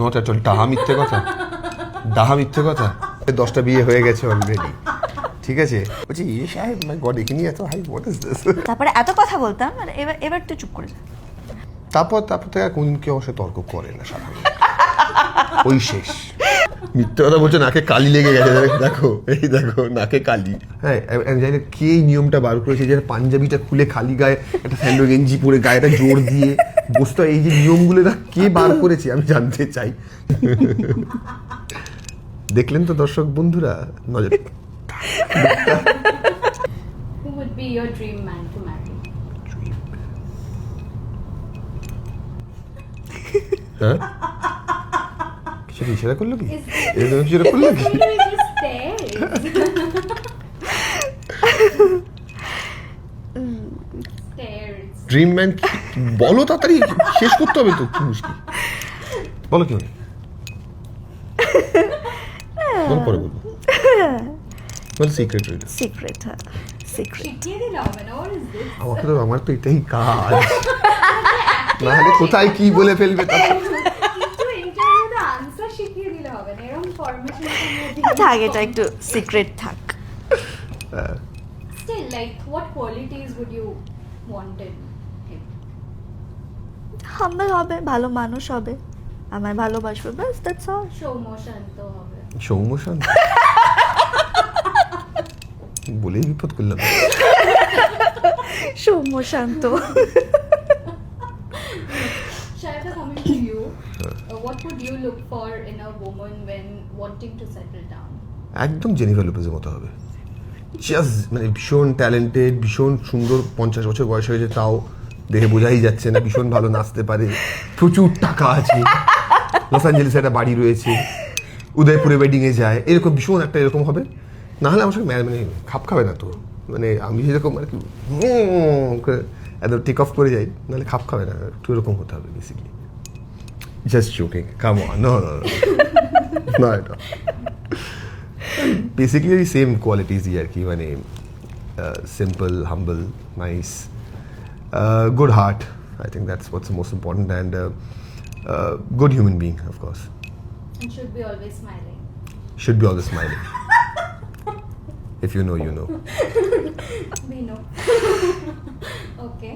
Not at all. ডাহা মিথ্যে কথা 10টা বিয়ে হয়ে গেছে অলরেডি, ঠিক আছে? বলছি এ সাহেব মাই গড, এখানে এত হাই, হোয়াট ইজ দিস? তারপরে এত কথা বলতাম, আর এবার তো চুপ করে যা। তারপর থেকে কোনদিন কেউ আমার সাথে তর্ক করে না, সাধারণত ওই শেষ। মিথ্যে কথা বলছে, নাকে কালি লেগে গেছে, দেখো এই দেখো নাকে কালি। হ্যাঁ, আমি জানি না কে এই নিয়মটা বার করেছে যে পাঞ্জাবিটা খুলে খালি গায়ে একটা স্যান্ডো গেঞ্জি পরে গায়েটা জোর দিয়ে বসতে হয়, এই যে নিয়মগুলো না কে বার করেছে আমি জানতে চাই। দেখলেন তো দর্শক বন্ধুরা, নজর। Who would be your dream man to marry? হ্যাঁ, কিছু ইশারা করলো কি? Is এরকম ইশারা করলো কি? Why do you just stare? Stares. Dream man বলো, তাড়াতাড়ি শেষ করতে হবে তো, কি মুশকিল? বলো কি মানে? বলো, পরে বলবো। বলো সিক্রেট রইল। সিক্রেট, হ্যাঁ সিক্রেট। শিখিয়ে দিলে হবে না, what is this? আমার তো এটাই কাজ, নাহলে কোথায় কি বলে ফেলবে তা। কিন্তু ইন্টারভিউতে আনসার শিখিয়ে দিলে হবে না, এরকম ফরমেশন থাক, এটা একটু সিক্রেট থাক। Still, like, what qualities would you want in him? হাম্বল হবে, ভালো মানুষ হবে, আমায় ভালোবাসবে, ব্যাস, দ্যাটস অল। সৌম্য শান্ত হবে। সৌম্য শান্ত বলেই বিপদ করলাম। সৌম্য শান্ত। Shayada, coming to you, what would you look for in a woman when wanting to settle down? একদম জেনিফার লোপেজের মতো হবে, জাস্ট মানে ভীষণ ট্যালেন্টেড, ভীষণ সুন্দর, 50 বছর বয়স হয়েছে তাও দেখে বোঝাই যাচ্ছে না, ভীষণ ভালো নাচতে পারে, প্রচুর টাকা আছে, লস অ্যাঞ্জেলেসে একটা বাড়ি রয়েছে, উদয়পুরে ওয়েডিংয়ে যায়, এরকম ভীষণ একটা এরকম হবে। নাহলে আমার সঙ্গে মানে খাপ খাবে না তো, মানে আমি যেরকম আর কি একদম টেক অফ করে যাই, নাহলে খাপ খাবে না, একটু এরকম হতে হবে basically. Just joking, come on, no না, এটা বেসিক্যালি সেম কোয়ালিটিসই আর কি, মানে simple, humble, nice, good heart. I think that's what's the most important, and good human being, of course. And should be always smiling. Should be always smiling. If you know, you know. We know. Okay.